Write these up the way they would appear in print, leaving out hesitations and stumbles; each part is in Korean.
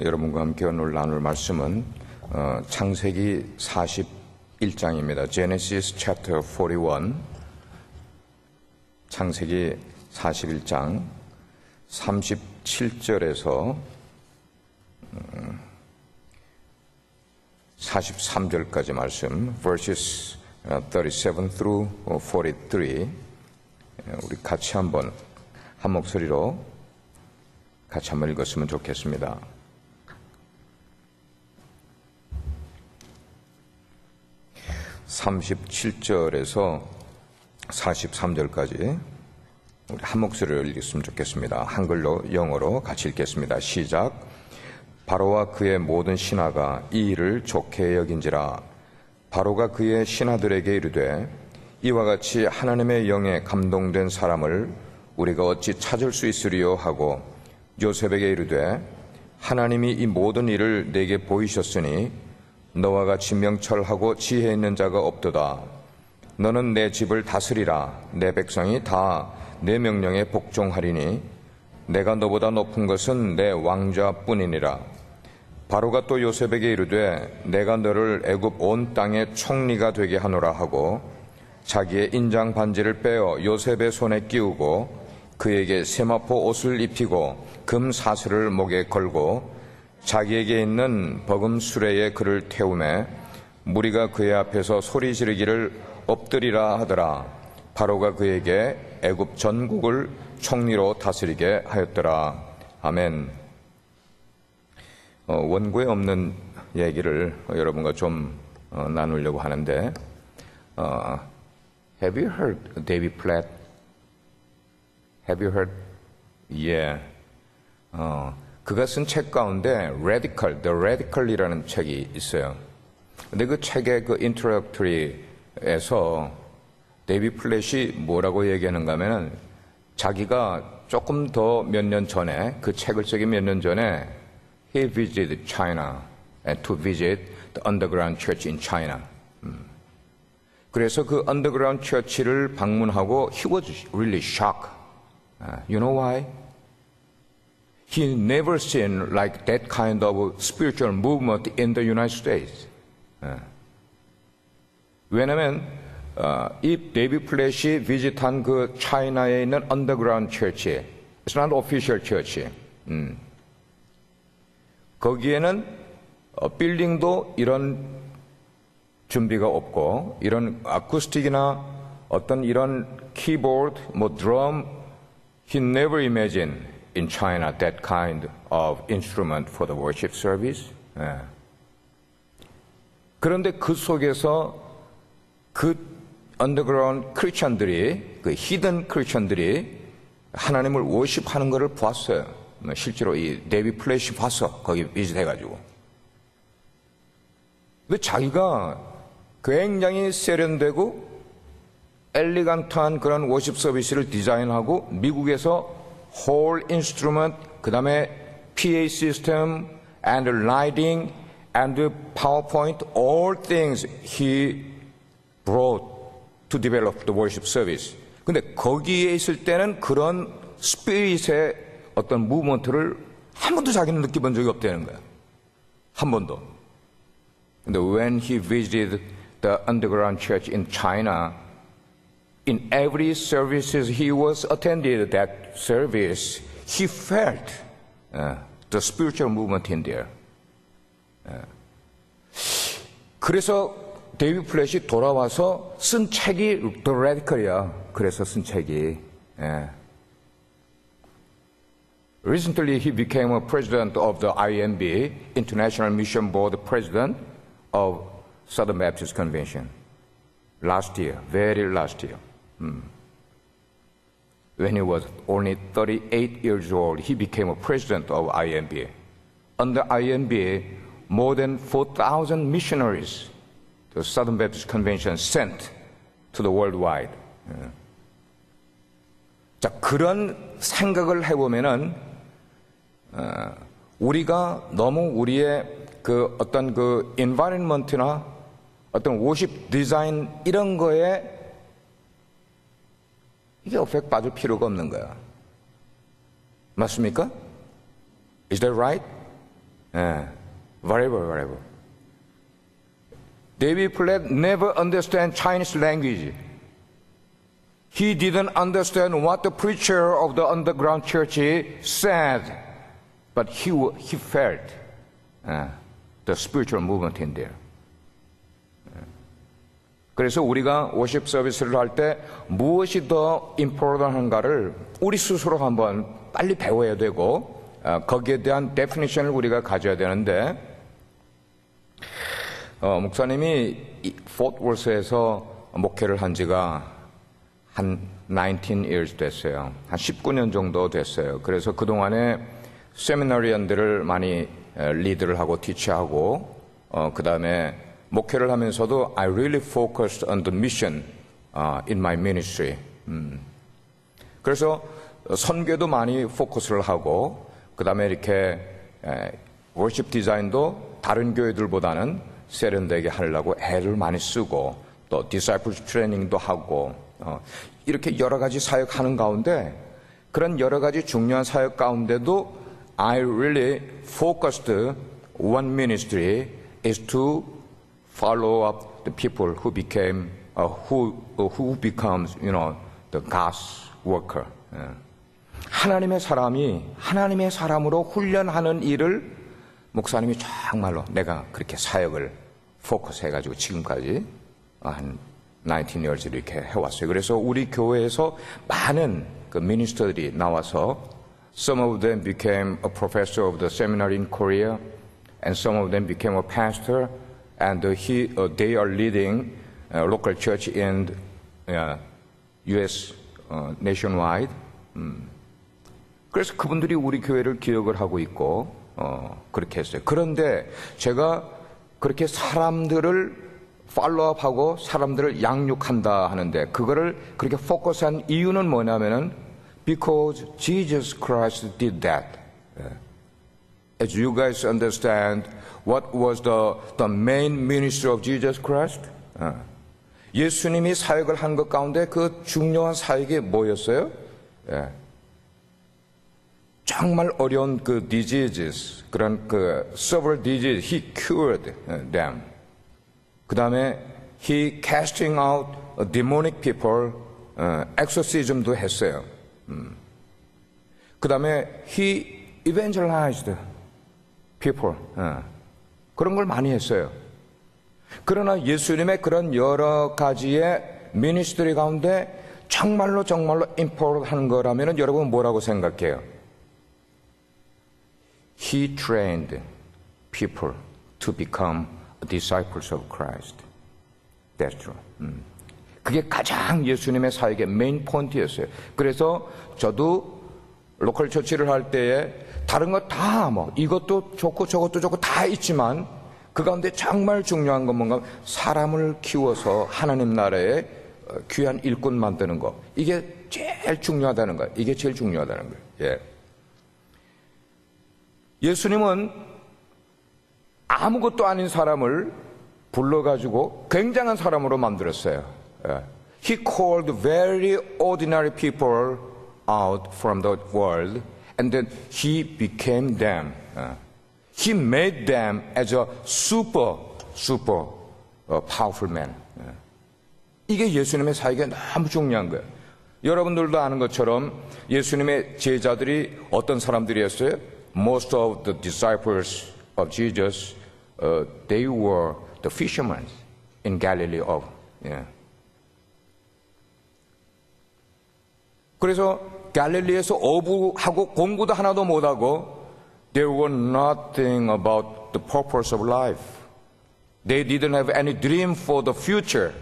여러분과 함께 오늘 나눌 말씀은 창세기 41장입니다. Genesis chapter 41, 창세기 41장 37절에서 43절까지 말씀, verses 37 through 43, 우리 같이 한번 한 목소리로 같이 한번 읽었으면 좋겠습니다. 37절에서 43절까지 우리 한 목소리로 읽었으면 좋겠습니다. 한글로 영어로 같이 읽겠습니다. 시작. 바로와 그의 모든 신하가 이 일을 좋게 여긴지라. 바로가 그의 신하들에게 이르되 이와 같이 하나님의 영에 감동된 사람을 우리가 어찌 찾을 수 있으리요 하고 요셉에게 이르되 하나님이 이 모든 일을 내게 보이셨으니 너와 같이 명철하고 지혜 있는 자가 없도다. 너는 내 집을 다스리라. 내 백성이 다 내 명령에 복종하리니 내가 너보다 높은 것은 내 왕좌뿐이니라. 바로가 또 요셉에게 이르되 내가 너를 애굽 온 땅의 총리가 되게 하노라 하고 자기의 인장 반지를 빼어 요셉의 손에 끼우고 그에게 세마포 옷을 입히고 금 사슬을 목에 걸고 자기에게 있는 버금 수레에 그를 태우매 무리가 그의 앞에서 소리 지르기를 엎드리라 하더라. 바로가 그에게 애굽 전국을 총리로 다스리게 하였더라. 아멘. 원고에 없는 얘기를 여러분과 좀 나누려고 하는데, Have you heard David Platt? Have you heard? Yeah. 그가 쓴 책 가운데 Radical, The Radical이라는 책이 있어요. 근데 그 책의 그 introductory에서 데이비드 플랫이 뭐라고 얘기하는가 하면은 자기가 조금 더 몇 년 전에 그 책을 쓰기 몇 년 전에 he visited China and to visit the underground church in China. 그래서 그 underground church를 방문하고 he was really shocked. You know why? He never seen like that kind of spiritual movement in the United States. 왜냐면 이 데이비드 플랫이 비짓한 그 차이나에 있는 언더그라운드 처치, it's not official church. 거기에는 빌딩도 이런 준비가 없고 이런 아쿠스틱이나 어떤 이런 키보드, 뭐 드럼, he never imagined in China that kind of instrument for the worship service. 그런데 그 속에서 그 언더그라운드 크리스천들이, 그 히든 크리스천들이 하나님을 워십하는 것을 보았어요. 실제로 이 데이비드 플랫이 봤어. 거기 비짓해가지고. 근데 자기가 굉장히 세련되고 엘리간트한 그런 워십 서비스를 디자인하고 미국에서 홀 인스트루먼트, 그 다음에 PA 시스템, and lighting, and PowerPoint, all things he brought to develop the worship service. 근데 거기에 있을 때는 그런 스피릿의 어떤 무브먼트를 한 번도 자기는 느껴본 적이 없다는 거야. 한 번도. 근데 when he visited the underground church in China, in every services he was attended that service, he felt the spiritual movement in there. 그래서 데이비드 플랫이 돌아와서 쓴 책이 The Radical이야. 그래서 쓴 책이. Recently he became a president of the IMB, International Mission Board president of Southern Baptist Convention. Last year, very last year. When he was only 38 years old, he became a president of IMB. Under IMB, more than 4,000 missionaries the Southern Baptist Convention sent to the worldwide. 자, 그런 생각을 해보면은, 우리가 너무 우리의 그 어떤 그 environment나 어떤 worship 디자인 이런 거에 이게 어펙 받을 필요가 없는 거야. 맞습니까? Is that right? Variable. David Platt never understand Chinese language. He didn't understand what the preacher of the underground church said, but he felt the spiritual movement in there. 그래서 우리가 워십 서비스를 할 때 무엇이 더 임포런트한가를 우리 스스로 한번 빨리 배워야 되고 거기에 대한 데피니션을 우리가 가져야 되는데 목사님이 포트워스에서 목회를 한 지가 한 19 years 됐어요. 한 19년 정도 됐어요. 그래서 그동안에 세미나리언들을 많이 리드를 하고 티치하고 그 다음에 목회를 하면서도 I really focused on the mission in my ministry. 그래서 선교도 많이 포커스를 하고 그 다음에 이렇게 워십 디자인도 다른 교회들보다는 세련되게 하려고 애를 많이 쓰고 또 디사이플 트레이닝도 하고 이렇게 여러 가지 사역하는 가운데 그런 여러 가지 중요한 사역 가운데도 I really focused one ministry is to follow up the people who became who becomes the God's worker. 하나님의 사람이 하나님의 사람으로 훈련하는 일을 목사님이 정말로 내가 그렇게 사역을 포커스해가지고 지금까지 한 19 years 이렇게 해왔어요. 그래서 우리 교회에서 많은 그 미니스터들이 나와서 some of them became a professor of the seminary in Korea and some of them became a pastor and they are leading a local church in US nationwide. 그래서 그분들이 우리 교회를 기억을 하고 있고 그렇게 했어요. 그런데 제가 그렇게 사람들을 팔로우업하고 사람들을 양육한다 하는데 그거를 그렇게 포커스한 이유는 뭐냐면은 because Jesus Christ did that. As you guys understand, what was the main ministry of Jesus Christ? 예수님이 사역을 한 것 가운데 그 중요한 사역이 뭐였어요? 정말 어려운 그 diseases, 그런 그 several diseases, he cured them. 그 다음에 he casting out demonic people, exorcism도 했어요. 그 다음에 he evangelized people, 그런 걸 많이 했어요. 그러나 예수님의 그런 여러 가지의 미니스트리 가운데 정말로 임포트하는 거라면 여러분 뭐라고 생각해요? He trained people to become disciples of Christ. That's true. 그게 가장 예수님의 사역의 메인 포인트였어요. 그래서 저도 로컬 처치를 할 때에 다른 거 다 이것도 좋고 저것도 좋고 다 있지만 그 가운데 정말 중요한 건 뭔가 사람을 키워서 하나님 나라에 귀한 일꾼 만드는 거. 이게 제일 중요하다는 거예요. 이게 제일 중요하다는 거예요. 예. 예수님은 아무것도 아닌 사람을 불러가지고 굉장한 사람으로 만들었어요. He called very ordinary people out from the world and then he became them. He made them as a super powerful man. 이게 예수님의 사역에 너무 중요한 거예요. 여러분들도 아는 것처럼 예수님의 제자들이 어떤 사람들이었어요? Most of the disciples of Jesus, they were the fishermen in Galilee of. 그래서 갈릴리에서 어부하고 공부도 하나도 못하고 There were nothing about the purpose of life. They didn't have any dream for the future.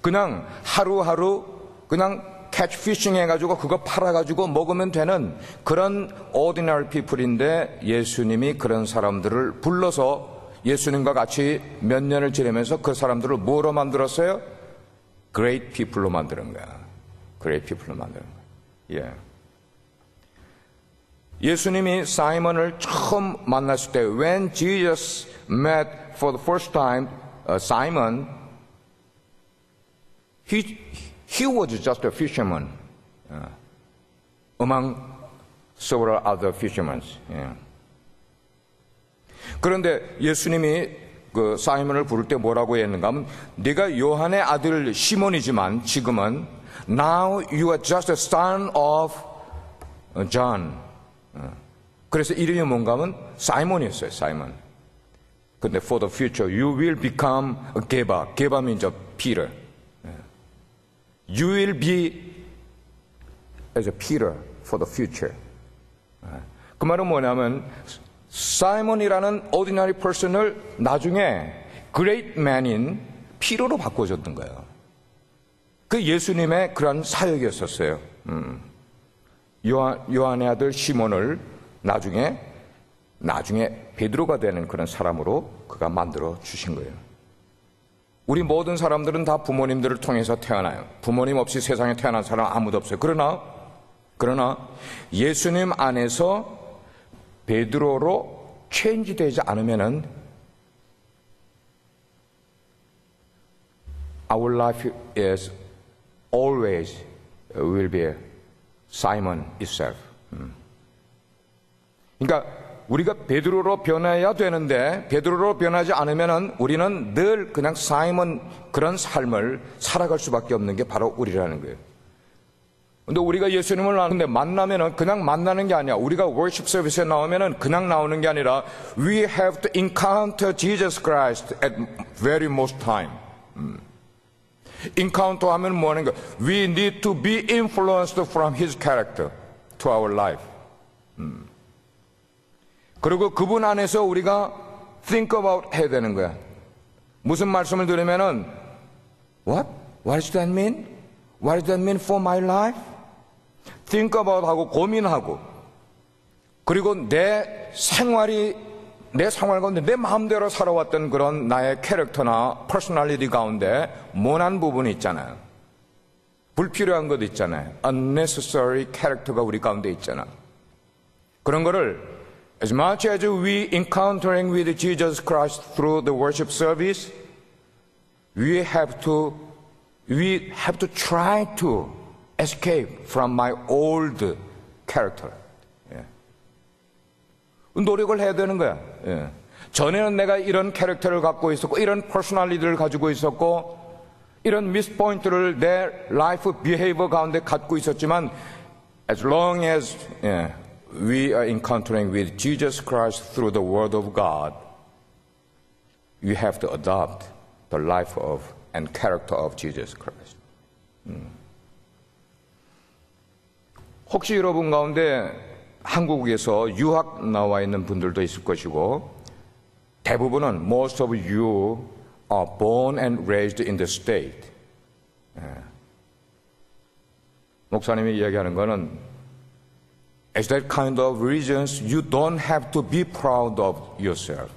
그냥 하루하루 그냥 catch fishing 해가지고 그거 팔아가지고 먹으면 되는 그런 ordinary people인데 예수님이 그런 사람들을 불러서 예수님과 같이 몇 년을 지내면서 그 사람들을 뭐로 만들었어요? Great people로 만드는 거야. Great people로 만드는 거야. 예. 예수님이 사이먼을 처음 만났을 때 when Jesus met for the first time Simon, he was just a fisherman among several other fishermen. Yeah. 그런데 예수님이 그 사이먼을 부를 때 뭐라고 했는가 하면 네가 요한의 아들 시몬이지만 지금은 now you are just a son of John. 그래서 이름이 뭔가 하면 사이몬이었어요. 사이먼. 근데 for the future you will become a Geba. Geba means Peter. You will be as a Peter for the future. 그 말은 뭐냐면 사이먼이라는 ordinary person을 나중에 great man인 피로로 바꿔줬던 거예요. 그 예수님의 그런 사역이었었어요. 요한의 아들 시몬을 나중에 베드로가 되는 그런 사람으로 그가 만들어 주신 거예요. 우리 모든 사람들은 다 부모님들을 통해서 태어나요. 부모님 없이 세상에 태어난 사람 아무도 없어요. 그러나 예수님 안에서 베드로로 체인지 되지 않으면은 our life is always will be Simon itself. 그러니까 우리가 베드로로 변해야 되는데 베드로로 변하지 않으면은 우리는 늘 그냥 사이먼 그런 삶을 살아갈 수밖에 없는 게 바로 우리라는 거예요. 근데 우리가 예수님을 만나면은 그냥 만나는 게 아니야. 우리가 worship service에 나오면은 그냥 나오는 게 아니라 we have to encounter Jesus Christ at very most time. encounter 하면 뭐 하는 거야? We need to be influenced from His character to our life. 그리고 그분 안에서 우리가 think about 해야 되는 거야. 무슨 말씀을 들으면은 What does that mean? What does that mean for my life? think about 하고 고민하고 그리고 내 생활 가운데 내 마음대로 살아왔던 그런 나의 캐릭터나 퍼스널리티 가운데 모난 부분이 있잖아요. 불필요한 것도 있잖아요. unnecessary 캐릭터가 우리 가운데 있잖아. 그런 거를 as much as we encountering with Jesus Christ through the worship service, we have to try to escape from my old character. 노력을 해야 되는 거야. 전에는 내가 이런 캐릭터를 갖고 있었고 이런 퍼스널리티를 가지고 있었고 이런 미스포인트를 내 라이프 비헤이버 가운데 갖고 있었지만 as long as we are encountering with Jesus Christ through the Word of God, we have to adopt the life of and character of Jesus Christ. 혹시 여러분 가운데 한국에서 유학 나와 있는 분들도 있을 것이고 대부분은 most of you are born and raised in the state. 목사님이 이야기하는 거는 as that kind of reasons you don't have to be proud of yourself.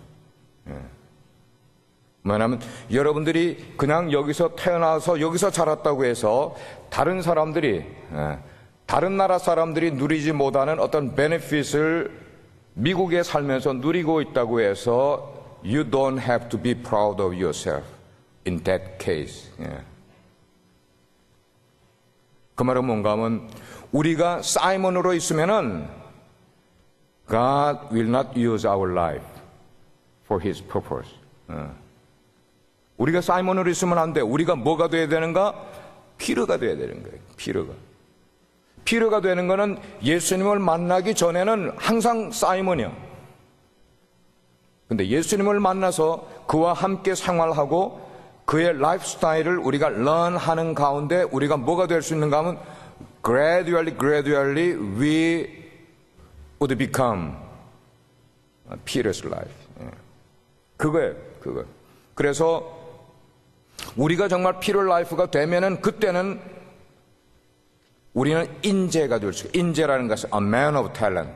뭐냐면 여러분들이 그냥 여기서 태어나서 여기서 자랐다고 해서 다른 사람들이 다른 나라 사람들이 누리지 못하는 어떤 베네핏을 미국에 살면서 누리고 있다고 해서 you don't have to be proud of yourself in that case. 그 말은 뭔가 하면 우리가 사이먼으로 있으면은 God will not use our life for His purpose. 우리가 사이먼으로 있으면 안 돼. 우리가 뭐가 돼야 되는가? 피르가 돼야 되는 거예요. 피르가 되는 거는 예수님을 만나기 전에는 항상 사이먼이야. 근데 예수님을 만나서 그와 함께 생활하고 그의 라이프 스타일을 우리가 런하는 가운데 우리가 뭐가 될 수 있는가 하면 gradually we would become Peter's life. 그거예요. 그래서 우리가 정말 피르 라이프가 되면은 그때는 우리는 인재가 될 수 있어요. 인재라는 것은 a man of talent.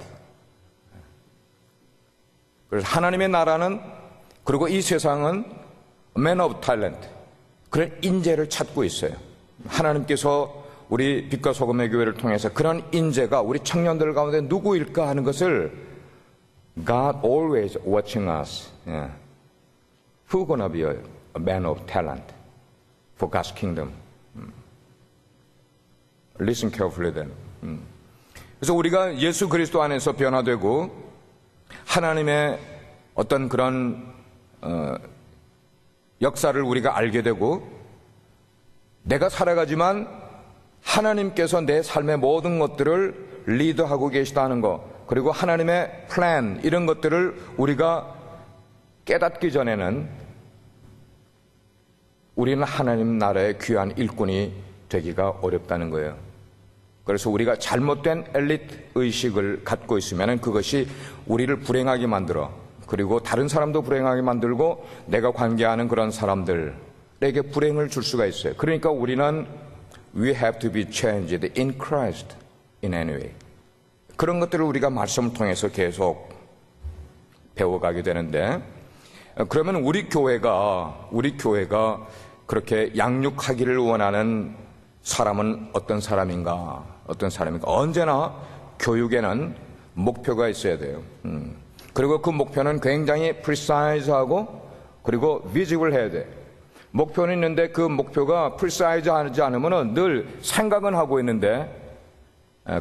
그래서 하나님의 나라는 그리고 이 세상은 a man of talent. 그런 인재를 찾고 있어요. 하나님께서 우리 빛과 소금의 교회를 통해서 그런 인재가 우리 청년들 가운데 누구일까 하는 것을 God always watching us. Who gonna be a man of talent for God's kingdom? Listen carefully then. 그래서 우리가 예수 그리스도 안에서 변화되고 하나님의 어떤 그런 역사를 우리가 알게 되고, 내가 살아가지만 하나님께서 내 삶의 모든 것들을 리드하고 계시다는 것, 그리고 하나님의 플랜, 이런 것들을 우리가 깨닫기 전에는 우리는 하나님 나라의 귀한 일꾼이 되기가 어렵다는 거예요. 그래서 우리가 잘못된 엘리트 의식을 갖고 있으면 그것이 우리를 불행하게 만들어, 그리고 다른 사람도 불행하게 만들고 내가 관계하는 그런 사람들에게 불행을 줄 수가 있어요. 그러니까 우리는 We have to be changed in Christ in any way. 그런 것들을 우리가 말씀을 통해서 계속 배워가게 되는데, 그러면 우리 교회가 그렇게 양육하기를 원하는 사람은 어떤 사람인가? 언제나 교육에는 목표가 있어야 돼요. 그리고 그 목표는 굉장히 precise하고 그리고 visible 해야 돼. 목표는 있는데 그 목표가 precise하지 않으면 늘 생각은 하고 있는데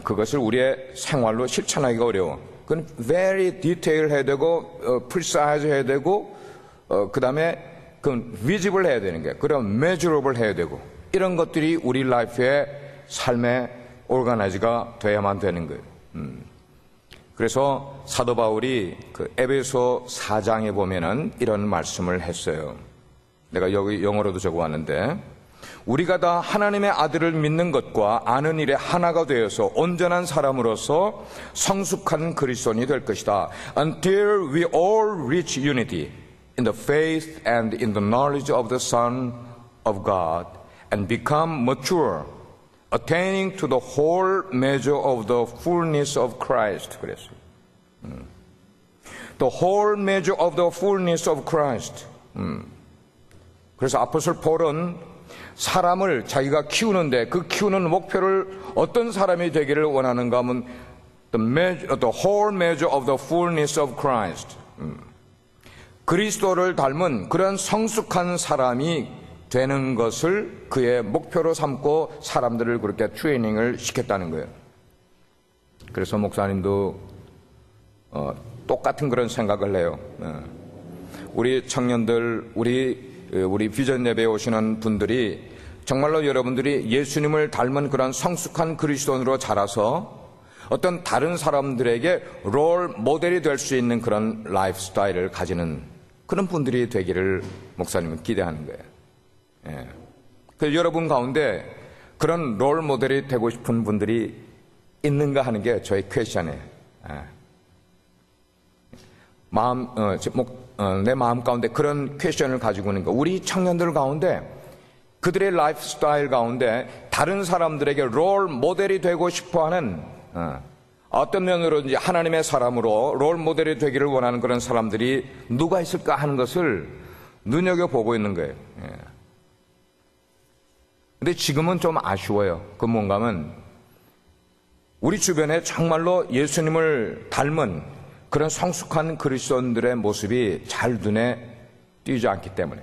그것을 우리의 생활로 실천하기가 어려워. 그건 very detail 해야 되고 precise 해야 되고 그 다음에 그건 visible 해야 되는 게, 그럼 measurable 해야 되고, 이런 것들이 우리 라이프의 삶의 오르가나이즈가 돼야만 되는 거예요. 그래서 사도 바울이 그 에베소 4장에 보면은 이런 말씀을 했어요. 내가 여기 영어로도 적어왔는데, 우리가 다 하나님의 아들을 믿는 것과 아는 일에 하나가 되어서 온전한 사람으로서 성숙한 그리스도인이 될 것이다. Until we all reach unity in the faith and in the knowledge of the Son of God and become mature, attaining to the whole measure of the fullness of Christ. 그랬어요. The whole measure of the fullness of Christ. 그래서 아포스톨 폴은 사람을 자기가 키우는데 그 키우는 목표를 어떤 사람이 되기를 원하는가 하면 the whole measure of the fullness of Christ. 그리스도를 닮은 그런 성숙한 사람이 되는 것을 그의 목표로 삼고 사람들을 그렇게 트레이닝을 시켰다는 거예요. 그래서 목사님도 똑같은 그런 생각을 해요. 우리 청년들, 우리 비전 예배에 오시는 분들이 정말로 여러분들이 예수님을 닮은 그런 성숙한 그리스도인으로 자라서 어떤 다른 사람들에게 롤 모델이 될 수 있는 그런 라이프 스타일을 가지는 그런 분들이 되기를 목사님은 기대하는 거예요. 예. 그래서 여러분 가운데 그런 롤 모델이 되고 싶은 분들이 있는가 하는 게 저의 퀘션이에요. 예. 내 마음 가운데 그런 퀘션을 가지고 있는 거. 우리 청년들 가운데 그들의 라이프 스타일 가운데 다른 사람들에게 롤 모델이 되고 싶어하는 어떤 면으로든지 하나님의 사람으로 롤 모델이 되기를 원하는 그런 사람들이 누가 있을까 하는 것을 눈여겨보고 있는 거예요. 근데 지금은 좀 아쉬워요. 그 뭔가 하면 우리 주변에 정말로 예수님을 닮은 그런 성숙한 그리스도인들의 모습이 잘 눈에 띄지 않기 때문에,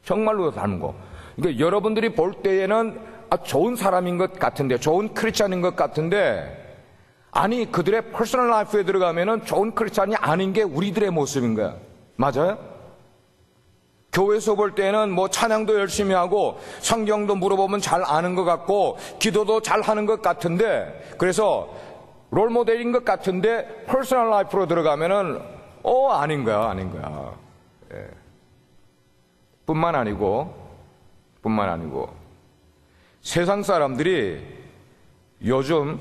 정말로 닮은 거. 그러니까 여러분들이 볼 때에는 좋은 사람인 것 같은데, 좋은 크리스찬인 것 같은데, 아니 그들의 퍼스널 라이프에 들어가면은 좋은 크리스찬이 아닌 게 우리들의 모습인 거야. 맞아요? 교회에서 볼 때는 뭐 찬양도 열심히 하고 성경도 물어보면 잘 아는 것 같고 기도도 잘 하는 것 같은데, 그래서 롤 모델인 것 같은데 퍼스널 라이프로 들어가면은 아닌 거야. 예. 뿐만 아니고 세상 사람들이 요즘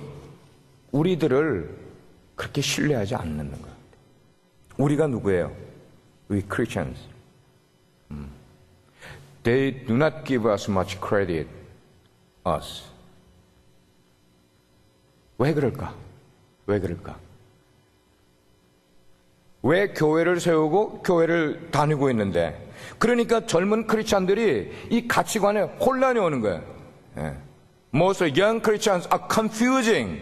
우리들을 그렇게 신뢰하지 않는 거야. 우리가 누구예요? We Christians. They do not give us much credit. Us. 왜 그럴까? 왜 교회를 세우고 교회를 다니고 있는데, 그러니까 젊은 크리스찬들이 이 가치관에 혼란이 오는 거예요. Most young Christians are confusing.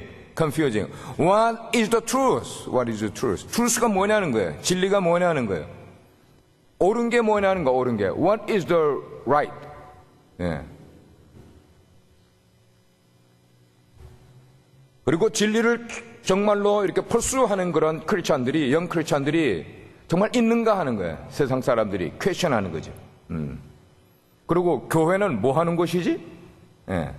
What is the truth? truth가 뭐냐는 거예요. 진리가 뭐냐는 거예요. 옳은 게 뭐냐는 거, 옳은 게. What is the right? 그리고 진리를 정말로 이렇게 펄수하는 그런 크리스찬들이, 영 크리스찬들이 정말 있는가 하는 거예요. 세상 사람들이 퀘스천하는 거죠. 그리고 교회는 뭐 하는 곳이지? 예.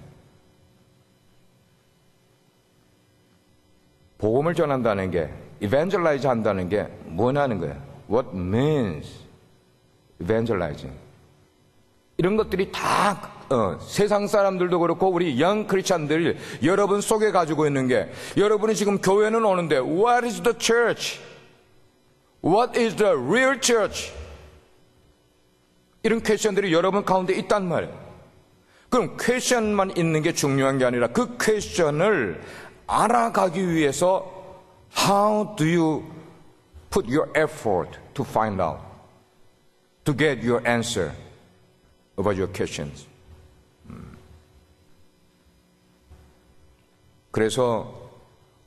복음을 전한다는 게, evangelize 한다는 게 뭐냐는 거예요. What means evangelizing? 이런 것들이 다 세상 사람들도 그렇고 우리 영 크리스찬들 여러분 속에 가지고 있는 게, 여러분이 지금 교회는 오는데 What is the church? What is the real church? 이런 퀘스천들이 여러분 가운데 있단 말이에요. 그럼 퀘스천만 있는 게 중요한 게 아니라 그 퀘스천을 알아가기 위해서 How do you put your effort to find out, to get your answer about your questions? 그래서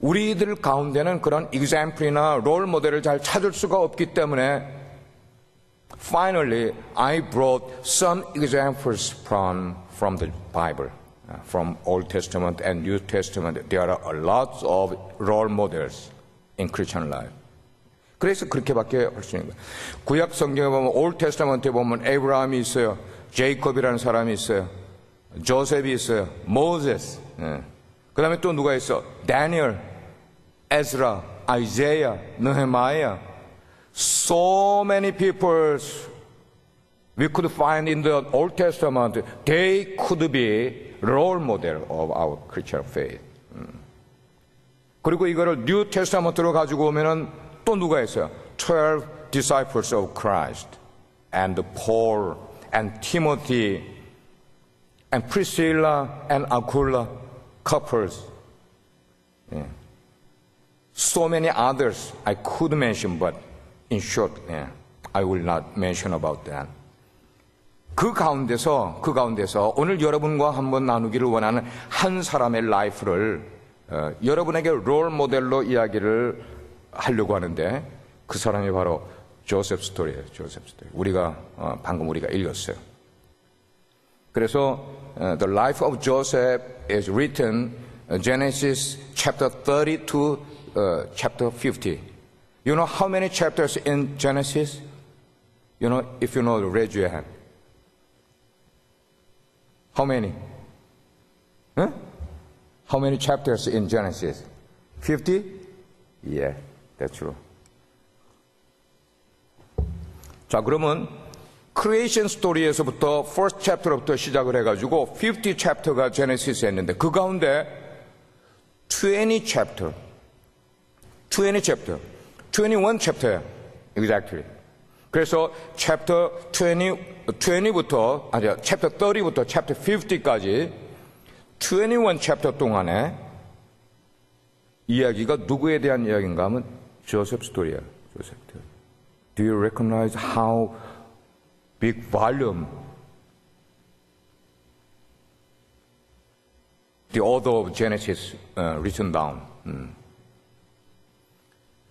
우리들 가운데는 그런 example이나 롤 모델을 잘 찾을 수가 없기 때문에 finally I brought some examples from the Bible, from Old Testament and New Testament. There are a lot of role models in Christian life. 그래서 그렇게밖에 할 수 있는 거예요. 구약 성경에 보면 Old Testament에 보면 에브라함이 있어요. 제이콥이라는 사람이 있어요. 조셉이 있어요. 모세스. 그 다음에 또 누가 있어? 다니엘, 에스라, 아이자야, 느헤마야. So many people we could find in the Old Testament. They could be role model of our Christian faith. 그리고 이거를 New Testament로 가지고 오면은 또 누가 있어요? 12 disciples of Christ, and Paul, and Timothy, and Priscilla, and Aquila couples. Yeah. So many others I could mention, but in short, I will not mention about that. 그 가운데서 오늘 여러분과 한번 나누기를 원하는 한 사람의 라이프를 여러분에게 롤 모델로 이야기를 하려고 하는데, 그 사람이 바로 조셉 스토리예요. 조셉 스토리. 방금 우리가 읽었어요. 그래서 the life of Joseph is written Genesis chapter 30 to chapter 50. You know how many chapters in Genesis? You know, if you know, raise your hand. How many? Huh? How many chapters in Genesis? 50? Yeah, that's true. 자, 그러면 크리에이션 스토리에서부터 first chapter부터 시작을 해가지고 50 chapter가 제네시스에 있는데, 그 가운데 20 chapter, 21 chapter야, exactly. 그래서 chapter 20부터, chapter 30부터 chapter 50까지 21 chapter 동안에 이야기가 누구에 대한 이야기인가 하면 조셉 스토리야. 조셉 스토리. Do you recognize how big volume the author of Genesis written down?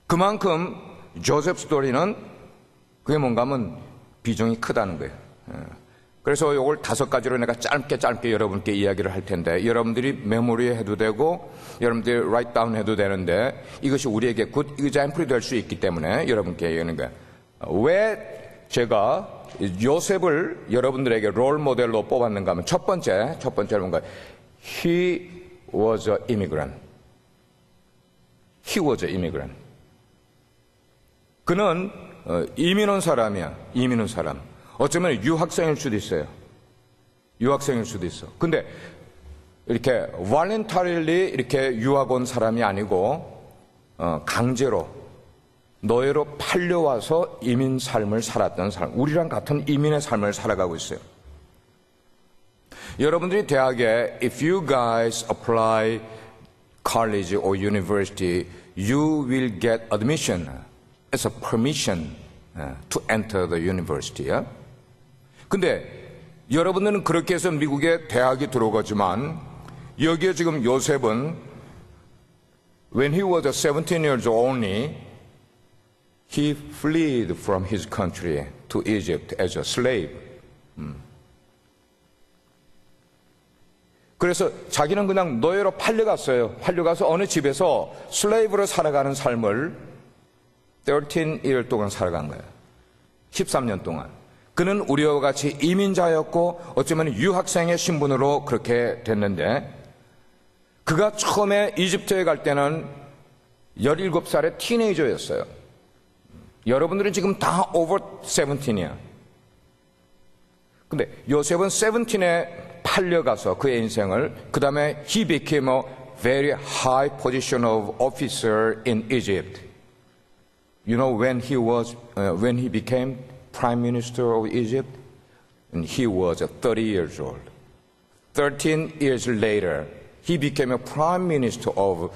그만큼 조셉 스토리는 그게 뭔가 하면 비중이 크다는 거예요. 그래서 이걸 5가지로 내가 짧게 여러분께 이야기를 할 텐데, 여러분들이 메모리 해도 되고 여러분들이 write down 해도 되는데, 이것이 우리에게 good example이 될 수 있기 때문에 여러분께 얘기하는 거예요. 왜 제가 요셉을 여러분들에게 롤 모델로 뽑았는가 하면, 첫 번째는 뭔가, He was an immigrant. He was an immigrant. 그는 이민 온 사람이야. 이민 온 사람. 어쩌면 유학생일 수도 있어요. 유학생일 수도 있어. 근데 이렇게 voluntarily 이렇게 유학 온 사람이 아니고 강제로, 노예로 팔려와서 이민 삶을 살았던 사람. 우리랑 같은 이민의 삶을 살아가고 있어요. 여러분들이 대학에 if you guys apply college or university, you will get admission as a permission to enter the university. 근데 여러분들은 그렇게 해서 미국의 대학에 들어가지만, 여기에 지금 요셉은 when he was 17 years old only, he fled from his country to Egypt as a slave. 그래서 자기는 그냥 노예로 팔려갔어요. 팔려가서 어느 집에서 슬레이브로 살아가는 삶을 13일 동안 살아간 거예요. 13년 동안. 그는 우리와 같이 이민자였고 어쩌면 유학생의 신분으로 그렇게 됐는데, 그가 처음에 이집트에 갈 때는 17살의 티네이저였어요. 여러분들은 지금 다 over 17이야. 근데 요셉은 17에 팔려가서 그의 인생을, 그 다음에 he became a very high position of officer in Egypt. You know when he became prime minister of Egypt? And he was 30 years old. 13 years later, he became a prime minister of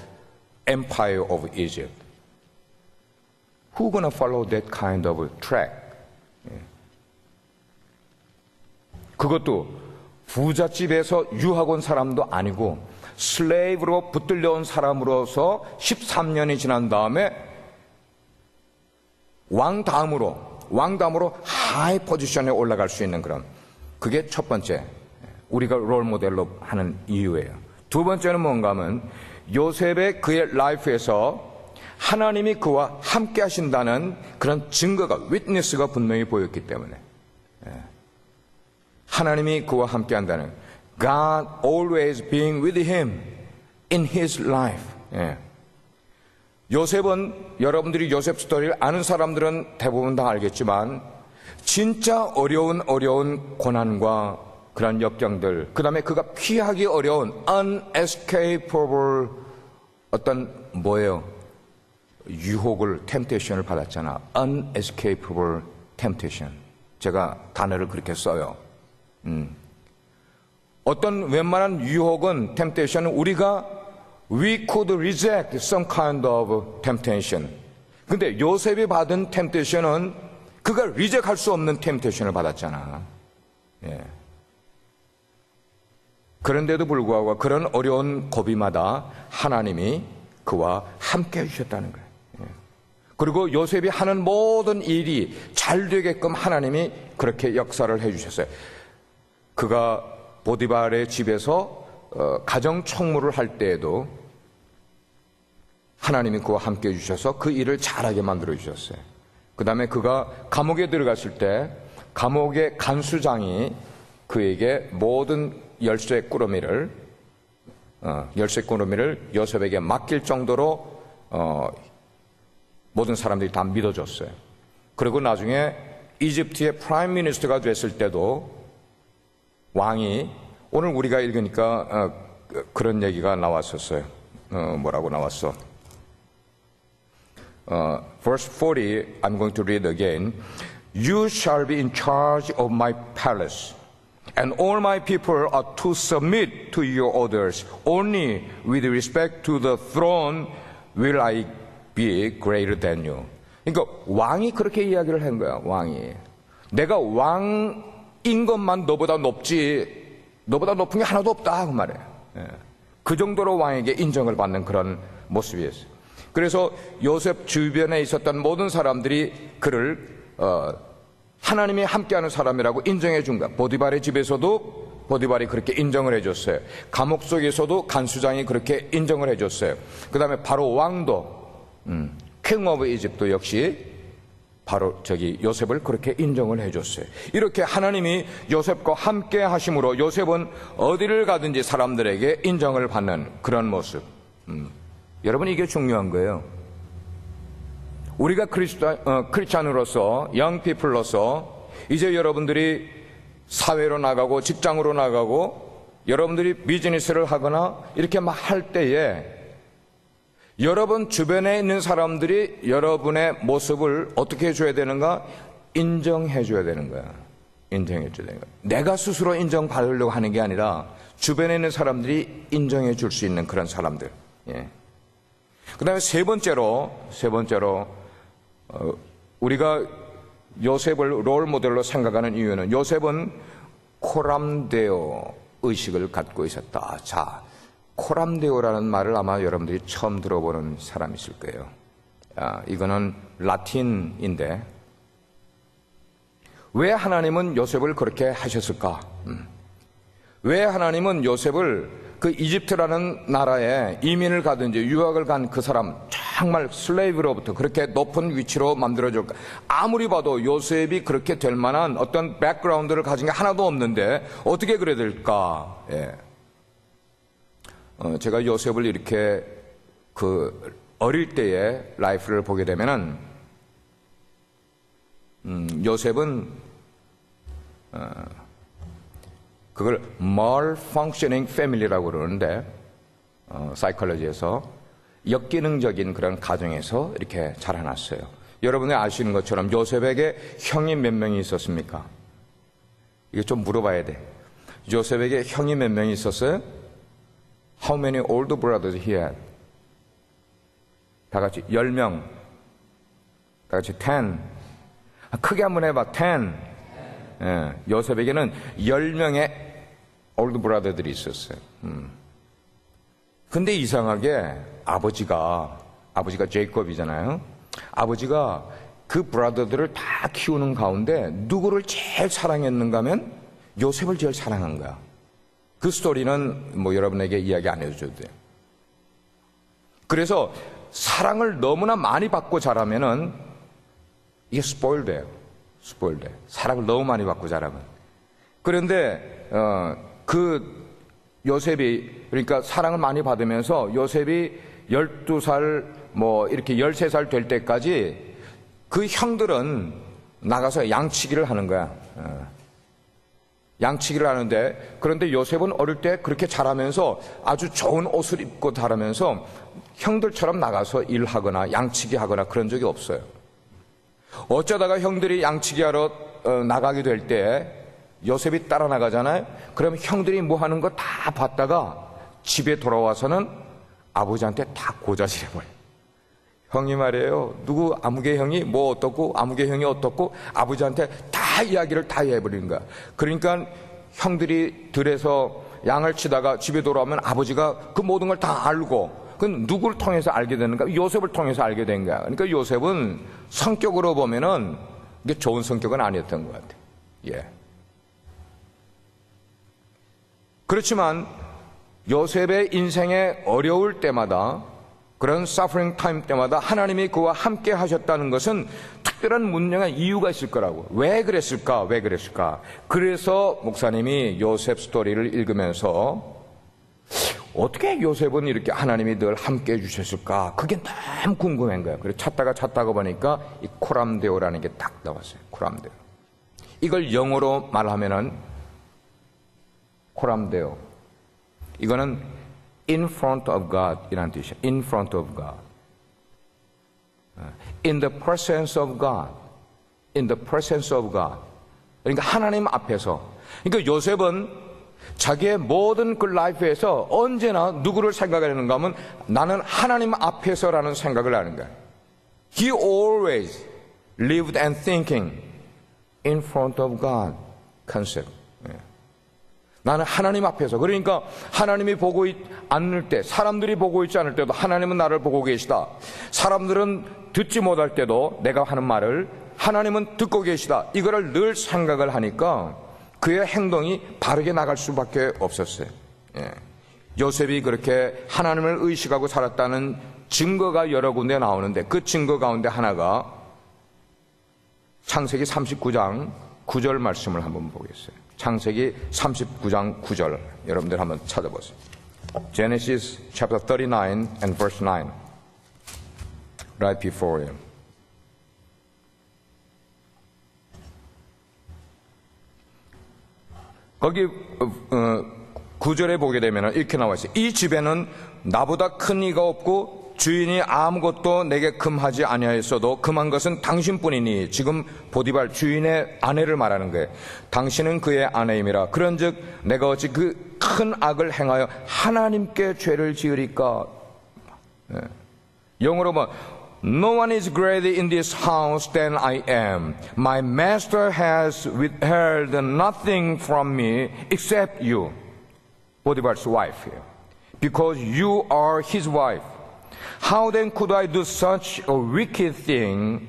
Empire of Egypt. Who gonna follow that kind of track? 그것도 부잣집에서 유학 온 사람도 아니고 슬레이브로 붙들려온 사람으로서 13년이 지난 다음에 왕 다음으로 하이 포지션에 올라갈 수 있는 그런, 그게 첫 번째 우리가 롤 모델로 하는 이유예요. 두 번째는 뭔가 하면 요셉의 그의 라이프에서 하나님이 그와 함께 하신다는 그런 증거가, 위트니스가 분명히 보였기 때문에, 하나님이 그와 함께 한다는, God always being with him in his life. 요셉은, 여러분들이 요셉 스토리를 아는 사람들은 대부분 다 알겠지만, 진짜 어려운 고난과 그런 역경들, 그 다음에 그가 피하기 어려운 unescapable 어떤 유혹을, 템테이션을 받았잖아. unescapable temptation. 제가 단어를 그렇게 써요. 어떤 웬만한 유혹은, 템테이션은 우리가 we could reject some kind of temptation. 근데 요셉이 받은 템테이션은 그가 리젝할 수 없는 템테이션을 받았잖아. 그런데도 불구하고 그런 어려운 고비마다 하나님이 그와 함께 해주셨다는 거예요. 그리고 요셉이 하는 모든 일이 잘 되게끔 하나님이 그렇게 역사를 해주셨어요. 그가 보디발의 집에서 가정 총무를 할 때에도 하나님이 그와 함께 해주셔서 그 일을 잘하게 만들어 주셨어요. 그 다음에 그가 감옥에 들어갔을 때 감옥의 간수장이 그에게 모든 열쇠 꾸러미를 요셉에게 맡길 정도로 모든 사람들이 다 믿어줬어요. 그리고 나중에 이집트의 프라임 미니스터가 됐을 때도 왕이, 오늘 우리가 읽으니까 그런 얘기가 나왔었어요. 뭐라고 나왔어? Verse 40, I'm going to read again. You shall be in charge of my palace, and all my people are to submit to your orders. Only with respect to the throne will I be greater than you. 그러니까 왕이 그렇게 이야기를 한 거야. 왕이, 내가 왕인 것만 너보다 높지, 너보다 높은 게 하나도 없다 그 말이에요. 그 정도로 왕에게 인정을 받는 그런 모습이었어요. 그래서 요셉 주변에 있었던 모든 사람들이 그를 하나님이 함께하는 사람이라고 인정해 준 거야. 보디발의 집에서도 보디발이 그렇게 인정을 해줬어요. 감옥 속에서도 간수장이 그렇게 인정을 해줬어요. 그 다음에 바로 왕도, 킹 오브 이집트 역시 바로 요셉을 그렇게 인정을 해줬어요. 이렇게 하나님이 요셉과 함께 하심으로 요셉은 어디를 가든지 사람들에게 인정을 받는 그런 모습. 여러분, 이게 중요한 거예요. 우리가 크리스찬으로서, 영피플로서 이제 여러분들이 사회로 나가고 직장으로 나가고 여러분들이 비즈니스를 하거나 이렇게 막 할 때에 여러분 주변에 있는 사람들이 여러분의 모습을 어떻게 해줘야 되는가? 인정해줘야 되는 거야. 인정해줘야 되는 거야. 내가 스스로 인정받으려고 하는 게 아니라 주변에 있는 사람들이 인정해 줄 수 있는 그런 사람들. 그 다음에 세 번째로 우리가 요셉을 롤 모델로 생각하는 이유는, 요셉은 코람데오 의식을 갖고 있었다. 자, 코람데오라는 말을 아마 여러분들이 처음 들어보는 사람이 있을 거예요. 이거는 라틴인데, 왜 하나님은 요셉을 그렇게 하셨을까? 왜 하나님은 요셉을 그 이집트라는 나라에 이민을 가든지 유학을 간 그 사람 정말 슬레이브로부터 그렇게 높은 위치로 만들어줄까? 아무리 봐도 요셉이 그렇게 될 만한 어떤 백그라운드를 가진 게 하나도 없는데 어떻게 그래야 될까? 예. 제가 요셉을 이렇게 그 어릴 때의 라이프를 보게 되면은 요셉은 그걸 malfunctioning family라고 그러는데 사이콜로지에서 역기능적인 그런 가정에서 이렇게 자라났어요. 여러분이 아시는 것처럼 요셉에게 형이 몇 명이 있었습니까? 이거 좀 물어봐야 돼. 요셉에게 형이 몇 명이 있었어요? How many older brothers he had? 다 같이 10명. 다 같이 10. 크게 한번 해봐. 10. 예, 요셉에게는 10명의 올드 브라더들이 있었어요. 근데 이상하게 아버지가 제이콥이잖아요. 아버지가 그 브라더들을 다 키우는 가운데 누구를 제일 사랑했는가 하면 요셉을 제일 사랑한 거야. 그 스토리는 뭐 여러분에게 이야기 안 해줘도 돼요. 그래서 사랑을 너무나 많이 받고 자라면은 이게 스포일돼요. 스포일돼. 사랑을 너무 많이 받고 자라면. 그런데 그 요셉이 그러니까 사랑을 많이 받으면서 요셉이 12살 뭐 이렇게 13살 될 때까지 그 형들은 나가서 양치기를 하는 거야. 양치기를 하는데 그런데 요셉은 어릴 때 그렇게 자라면서 아주 좋은 옷을 입고 자라면서 형들처럼 나가서 일하거나 양치기 하거나 그런 적이 없어요. 어쩌다가 형들이 양치기 하러 나가게 될 때 요셉이 따라 나가잖아요. 그럼 형들이 뭐 하는 거 다 봤다가 집에 돌아와서는 아버지한테 다 고자질해버려요. 형이 말이에요. 누구 아무개 형이 뭐 어떻고 아무개 형이 어떻고 아버지한테 다 이야기를 다 해버리는 거야. 그러니까 형들이 들에서 양을 치다가 집에 돌아오면 아버지가 그 모든 걸 다 알고 그건 누구를 통해서 알게 되는가? 요셉을 통해서 알게 된 거야. 그러니까 요셉은 성격으로 보면은 이게 좋은 성격은 아니었던 것 같아. 예. 그렇지만 요셉의 인생에 어려울 때마다 그런 suffering time 때마다 하나님이 그와 함께 하셨다는 것은 특별한 문명의 이유가 있을 거라고. 왜 그랬을까? 왜 그랬을까? 그래서 목사님이 요셉 스토리를 읽으면서 어떻게 요셉은 이렇게 하나님이 늘 함께 해주셨을까? 그게 너무 궁금한 거예요. 그래서 찾다가 보니까 이 코람데오라는 게 딱 나왔어요. 코람데오. 이걸 영어로 말하면은 코람데오. 이거는 in front of God 이라는 뜻이에요. in front of God. in the presence of God. in the presence of God. 그러니까 하나님 앞에서. 그러니까 요셉은 자기의 모든 그 라이프에서 언제나 누구를 생각하는가 하면 나는 하나님 앞에서라는 생각을 하는 거야. He always lived and thinking in front of God concept. 나는 하나님 앞에서. 그러니까 하나님이 보고 않을 때, 사람들이 보고 있지 않을 때도 하나님은 나를 보고 계시다. 사람들은 듣지 못할 때도 내가 하는 말을 하나님은 듣고 계시다. 이거를 늘 생각을 하니까 그의 행동이 바르게 나갈 수밖에 없었어요. 예. 요셉이 그렇게 하나님을 의식하고 살았다는 증거가 여러 군데 나오는데 그 증거 가운데 하나가 창세기 39장 9절 말씀을 한번 보겠어요. 창세기 39장 9절 여러분들 한번 찾아보세요. Genesis chapter 39 and verse 9 right before him. 거기 9절에 보게 되면 이렇게 나와 있어요. 이 집에는 나보다 큰 이가 없고 주인이 아무것도 내게 금하지 아니하였어도 금한 것은 당신뿐이니 지금 보디발 주인의 아내를 말하는 거예요. 당신은 그의 아내임이라. 그런즉 내가 어찌 그 큰 악을 행하여 하나님께 죄를 지으리까. 영어로 뭐 No one is greater in this house than I am. My master has withheld nothing from me except you, Potiphar's wife, because you are his wife. How then could I do such a wicked thing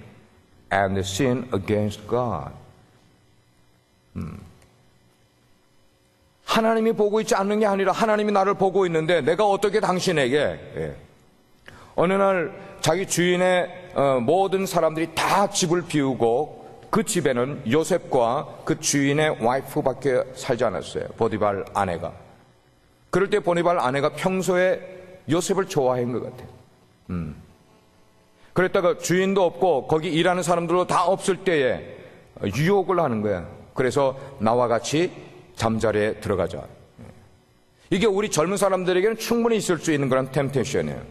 and sin against God? 하나님이 보고 있지 않는 게 아니라 하나님이 나를 보고 있는데 내가 어떻게 당신에게 어느 날 자기 주인의 모든 사람들이 다 집을 비우고 그 집에는 요셉과 그 주인의 와이프밖에 살지 않았어요. 보디발 아내가. 그럴 때 보디발 아내가 평소에 요셉을 좋아한 것 같아요. 그랬다가 주인도 없고 거기 일하는 사람들도 다 없을 때에 유혹을 하는 거야. 그래서 나와 같이 잠자리에 들어가자. 이게 우리 젊은 사람들에게는 충분히 있을 수 있는 그런 템테이션이에요.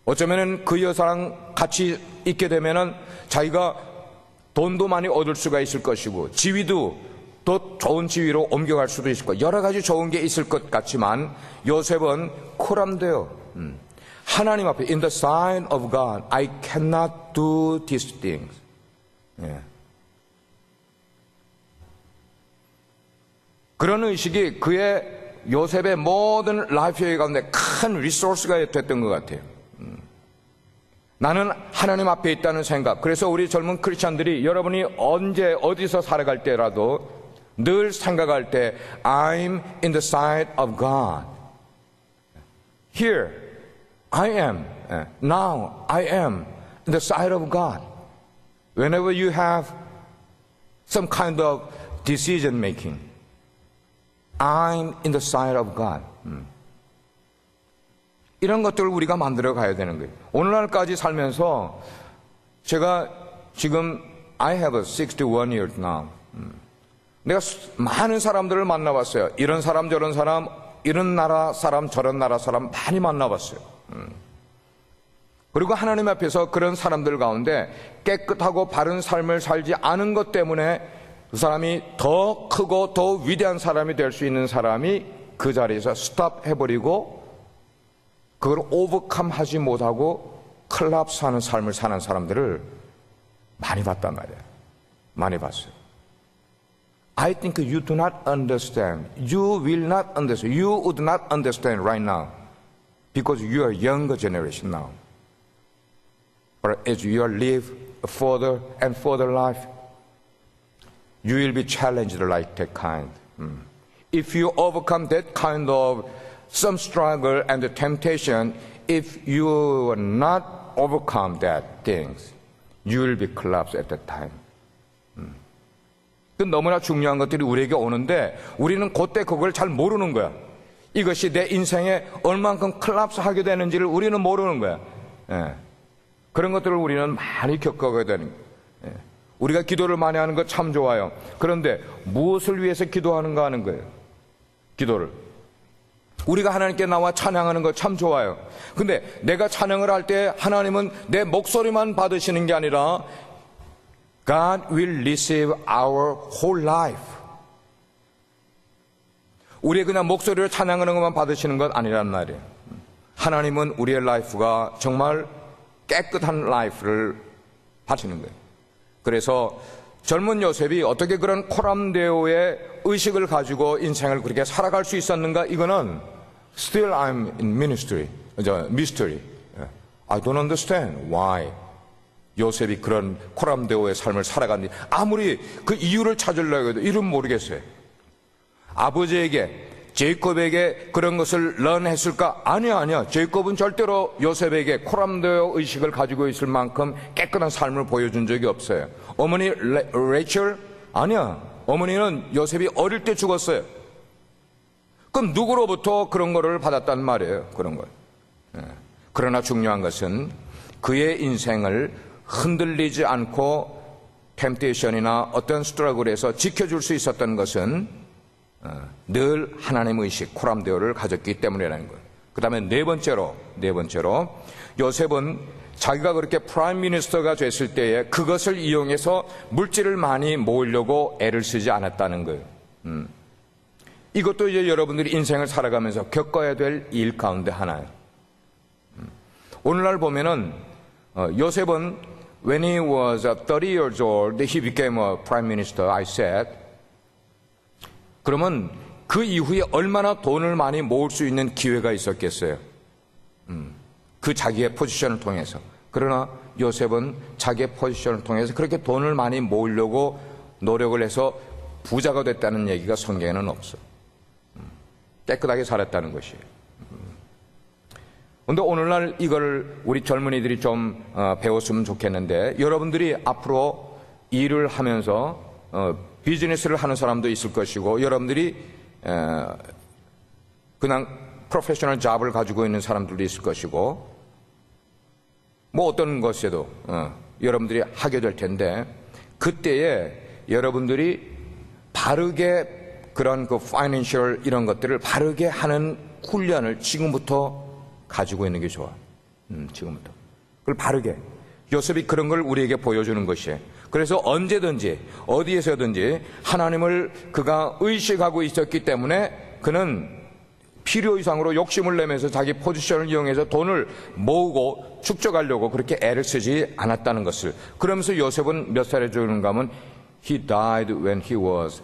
어쩌면은 그 여사랑 같이 있게 되면은 자기가 돈도 많이 얻을 수가 있을 것이고 지위도 더 좋은 지위로 옮겨갈 수도 있을 것, 여러 가지 좋은 게 있을 것 같지만 요셉은 쿨함돼요. 하나님 앞에 in the sight of God I cannot do these things. 그런 의식이 그의 요셉의 모든 라이프 가운데 큰 리소스가 됐던 것 같아요. 나는 하나님 앞에 있다는 생각. 그래서 우리 젊은 크리스찬들이 여러분이 언제 어디서 살아갈 때라도 늘 생각할 때 I'm in the sight of God. Here I am. Now I am in the sight of God. Whenever you have some kind of decision making, I'm in the sight of God. 이런 것들을 우리가 만들어 가야 되는 거예요. 오늘날까지 살면서 제가 지금 I have 61 years now. 내가 많은 사람들을 만나봤어요. 이런 사람 저런 사람, 이런 나라 사람 저런 나라 사람 많이 만나봤어요. 그리고 하나님 앞에서 그런 사람들 가운데 깨끗하고 바른 삶을 살지 않은 것 때문에 그 사람이 더 크고 더 위대한 사람이 될 수 있는 사람이 그 자리에서 스탑 해버리고 그걸 오버컴 하지 못하고 콜랩스하는 삶을 사는 사람들을 많이 봤단 말이에요. 많이 봤어요. I think you do not understand. You will not understand. You would not understand right now because you are younger generation now. But as you live further and further life, you will be challenged like that kind. If you overcome that kind of some struggle and the temptation, if you not overcome that things, you will be collapsed at that time. 그 너무나 중요한 것들이 우리에게 오는데 우리는 그때 그걸 잘 모르는 거야. 이것이 내 인생에 얼만큼 콜랩스 하게 되는지를 우리는 모르는 거야. 그런 것들을 우리는 많이 겪어가게 되는 거예요. 우리가 기도를 많이 하는 거 참 좋아요. 그런데 무엇을 위해서 기도하는가 하는 거예요. 기도를. 우리가 하나님께 나와 찬양하는 거 참 좋아요. 근데 내가 찬양을 할 때 하나님은 내 목소리만 받으시는 게 아니라 God will receive our whole life. 우리의 그냥 목소리를 찬양하는 것만 받으시는 것 아니란 말이에요. 하나님은 우리의 라이프가 정말 깨끗한 라이프를 하시는 거예요. 그래서 젊은 요셉이 어떻게 그런 코람데오의 의식을 가지고 인생을 그렇게 살아갈 수 있었는가? 이거는 still I'm in ministry, mystery. I don't understand why 요셉이 그런 코람데오의 삶을 살아갔는지 아무리 그 이유를 찾으려고 해도 이름 모르겠어요. 아버지에게 제이콥에게 그런 것을 런했을까? 아니야. 제이콥은 절대로 요셉에게 코람데오 의식을 가지고 있을 만큼 깨끗한 삶을 보여준 적이 없어요. 어머니 레이첼? 아니야. 어머니는 요셉이 어릴 때 죽었어요. 그럼 누구로부터 그런 거를 받았단 말이에요. 그런 걸. 그러나 중요한 것은 그의 인생을 흔들리지 않고 템테이션이나 어떤 스트러글에서 지켜줄 수 있었던 것은 늘 하나님 의식, 코람데오를 가졌기 때문이라는 거예요. 그 다음에 네 번째로 요셉은 자기가 그렇게 프라임 미니스터가 됐을 때에 그것을 이용해서 물질을 많이 모으려고 애를 쓰지 않았다는 거예요. 이것도 이제 여러분들이 인생을 살아가면서 겪어야 될 일 가운데 하나예요. 오늘날 보면은 요셉은 when he was 30 years old, he became a prime minister, I said. 그러면 그 이후에 얼마나 돈을 많이 모을 수 있는 기회가 있었겠어요. 그 자기의 포지션을 통해서. 그러나 요셉은 자기의 포지션을 통해서 그렇게 돈을 많이 모으려고 노력을 해서 부자가 됐다는 얘기가 성경에는 없어. 깨끗하게 살았다는 것이에요. 그런데 오늘날 이걸 우리 젊은이들이 좀 배웠으면 좋겠는데, 여러분들이 앞으로 일을 하면서 비즈니스를 하는 사람도 있을 것이고, 여러분들이 그냥 프로페셔널 잡을 가지고 있는 사람들도 있을 것이고, 뭐 어떤 것에도 여러분들이 하게 될 텐데, 그때에 여러분들이 바르게 그런 그 파이낸셜 이런 것들을 바르게 하는 훈련을 지금부터 가지고 있는 게 좋아. 지금부터. 그걸 바르게. 요셉이 그런 걸 우리에게 보여주는 것이에요. 그래서 언제든지 어디에서든지 하나님을 그가 의식하고 있었기 때문에 그는 필요 이상으로 욕심을 내면서 자기 포지션을 이용해서 돈을 모으고 축적하려고 그렇게 애를 쓰지 않았다는 것을. 그러면서 요셉은 몇 살에 죽는가 하면 He died when he was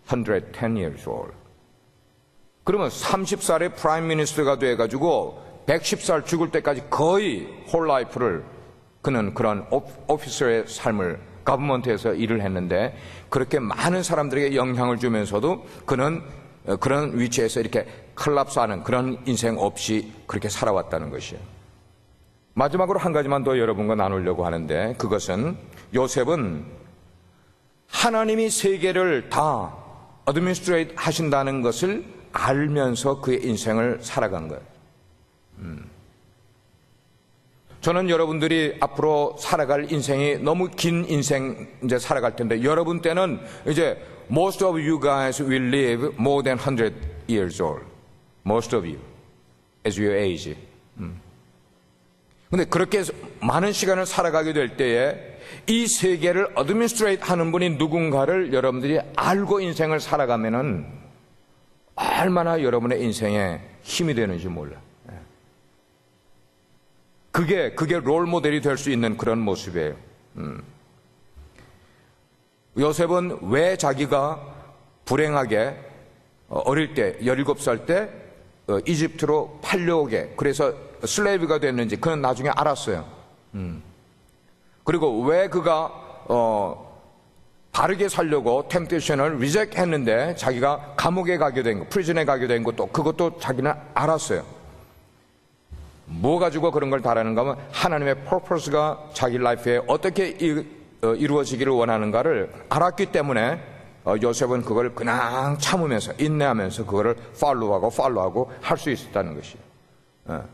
110 years old. 그러면 30살에 프라임 미니스터가 돼가지고 110살 죽을 때까지 거의 홀 라이프를 그는 그런 오피서의 삶을 가버먼트에서 일을 했는데, 그렇게 많은 사람들에게 영향을 주면서도 그는 그런 위치에서 이렇게 컬랩스하는 그런 인생 없이 그렇게 살아왔다는 것이에요. 마지막으로 한 가지만 더 여러분과 나누려고 하는데, 그것은 요셉은 하나님이 세계를 다 어드미니스트레이트 하신다는 것을 알면서 그의 인생을 살아간 거예요. 저는 여러분들이 앞으로 살아갈 인생이 너무 긴 인생 이제 살아갈 텐데, 여러분 때는 이제 most of you guys will live more than 100 years old. Most of you as your age. 근데 그렇게 많은 시간을 살아가게 될 때에 이 세계를 어드미니스트레이트 하는 분이 누군가를 여러분들이 알고 인생을 살아가면은 얼마나 여러분의 인생에 힘이 되는지 몰라. 그게 롤 모델이 될 수 있는 그런 모습이에요. 요셉은 왜 자기가 불행하게 어릴 때 17살 때 이집트로 팔려오게, 그래서 슬레이브가 됐는지 그는 나중에 알았어요. 그리고 왜 그가 바르게 살려고 템테이션을 리젝트 했는데 자기가 감옥에 가게 된 거, 프리즌에 가게 된 것도, 그것도 자기는 알았어요. 뭐 가지고 그런 걸 바라는가 하면 하나님의 퍼포스가 자기 라이프에 어떻게 이루어지기를 원하는가를 알았기 때문에 요셉은 그걸 그냥 참으면서 인내하면서 그거를 팔로우하고 할 수 있었다는 것이에요.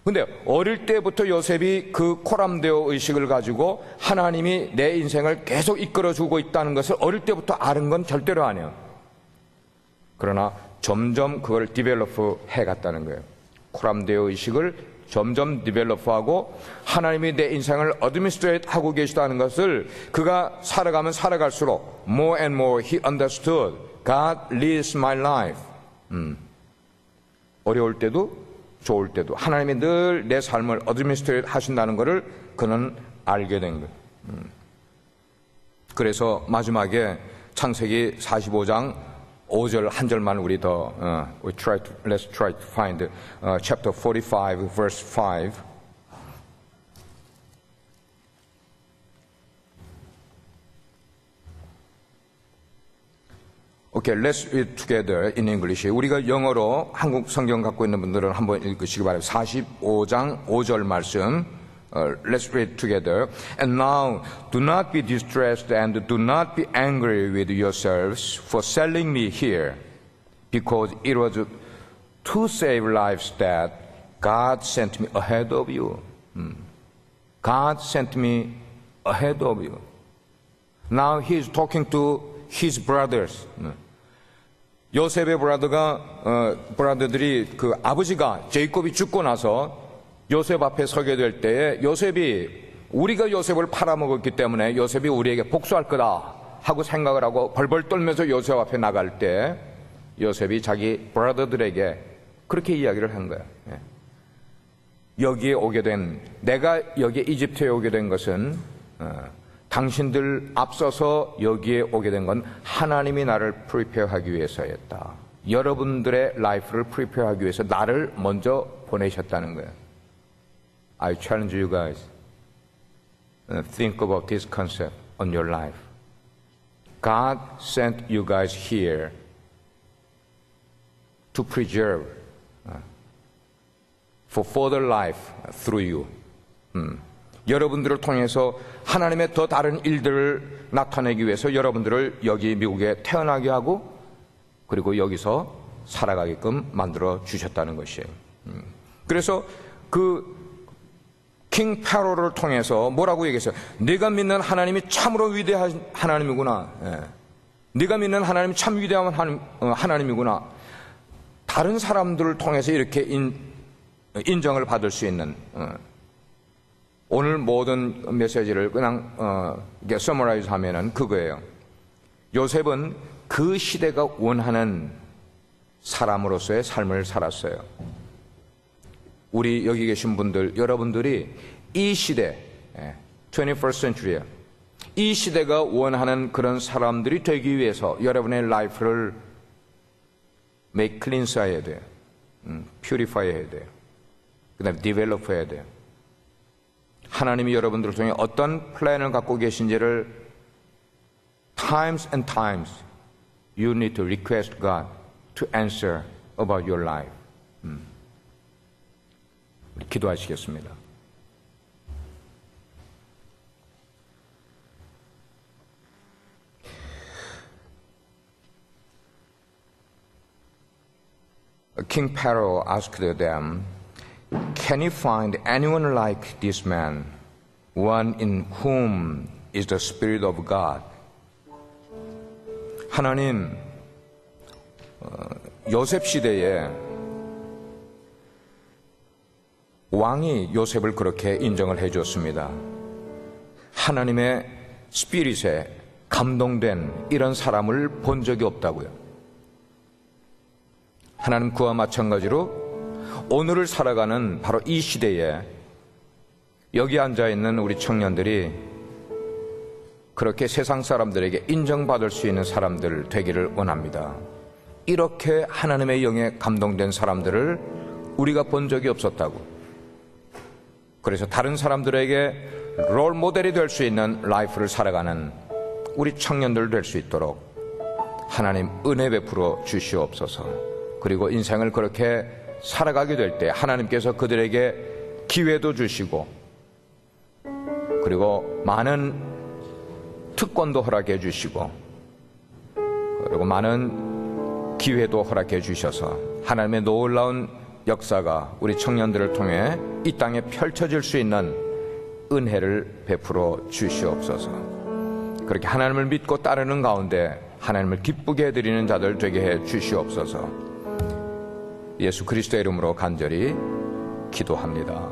근데 어릴 때부터 요셉이 그 코람데오 의식을 가지고 하나님이 내 인생을 계속 이끌어주고 있다는 것을 어릴 때부터 아는 건 절대로 아니에요. 그러나 점점 그걸 디벨로프 해갔다는 거예요. 코람데오 의식을 점점 디벨로프하고 하나님이 내 인생을 어드미니스트레이트 하고 계시다는 것을 그가 살아가면 살아갈수록 more and more he understood God leads my life. 어려울 때도 좋을 때도 하나님이 늘 내 삶을 어드미니스트레이트 하신다는 것을 그는 알게 된 거예요. 그래서 마지막에 창세기 45장 5절 한 절만 우리 더 let's try to find chapter 45 verse 5. Okay, let's read together in English. 우리가 영어로 한국 성경 갖고 있는 분들은 한번 읽으시기 바랍니다. 45장 5절 말씀. Let's read together. And now, do not be distressed and do not be angry with yourselves for selling me here, because it was to save lives that God sent me ahead of you. God sent me ahead of you. Now he is talking to his brothers. 요셉의 브라더들이 그 아버지가 제이콥이 죽고 나서 요셉 앞에 서게 될 때에 요셉이 우리가 요셉을 팔아먹었기 때문에 요셉이 우리에게 복수할 거다 하고 생각을 하고 벌벌 떨면서 요셉 앞에 나갈 때 요셉이 자기 브라더들에게 그렇게 이야기를 한 거야. 여기에 오게 된, 내가 여기 이집트에 오게 된 것은 당신들 앞서서 여기에 오게 된 건 하나님이 나를 프리페어하기 위해서였다. 여러분들의 라이프를 프리페어하기 위해서 나를 먼저 보내셨다는 거예요. I challenge you guys. Think about this concept on your life. God sent you guys here to preserve for further life through you. 여러분들을 통해서 하나님의 더 다른 일들을 나타내기 위해서 여러분들을 여기 미국에 태어나게 하고 그리고 여기서 살아가게끔 만들어 주셨다는 것이에요. 그래서 그 킹 파로를 통해서 뭐라고 얘기했어요? 네가 믿는 하나님이 참으로 위대한 하나님이구나. 네가 믿는 하나님이 참 위대한 하나님이구나. 다른 사람들을 통해서 이렇게 인정을 받을 수 있는 오늘 모든 메시지를 그냥 서머라이즈 하면은 그거예요. 요셉은 그 시대가 원하는 사람으로서의 삶을 살았어요. 우리 여기 계신 분들, 여러분들이 이 시대, 21st century에 이 시대가 원하는 그런 사람들이 되기 위해서 여러분의 라이프를 make cleanse 해야 돼요. purify 해야 돼요. 그 다음에 develop 해야 돼요. 하나님이 여러분들을 통해 어떤 플랜을 갖고 계신지를 times and times you need to request God to answer about your life. 기도하시겠습니다. King Pharaoh asked them, "Can you find anyone like this man, one in whom is the Spirit of God?" 하나님, 요셉 시대에 왕이 요셉을 그렇게 인정을 해줬습니다. 하나님의 스피릿에 감동된 이런 사람을 본 적이 없다고요. 하나님, 그와 마찬가지로 오늘을 살아가는 바로 이 시대에 여기 앉아있는 우리 청년들이 그렇게 세상 사람들에게 인정받을 수 있는 사람들 되기를 원합니다. 이렇게 하나님의 영에 감동된 사람들을 우리가 본 적이 없었다고. 그래서 다른 사람들에게 롤 모델이 될 수 있는 라이프를 살아가는 우리 청년들 될 수 있도록 하나님 은혜 베풀어 주시옵소서. 그리고 인생을 그렇게 살아가게 될 때 하나님께서 그들에게 기회도 주시고 그리고 많은 특권도 허락해 주시고 그리고 많은 기회도 허락해 주셔서 하나님의 놀라운 역사가 우리 청년들을 통해 이 땅에 펼쳐질 수 있는 은혜를 베풀어 주시옵소서. 그렇게 하나님을 믿고 따르는 가운데 하나님을 기쁘게 해드리는 자들 되게 해 주시옵소서. 예수 그리스도의 이름으로 간절히 기도합니다.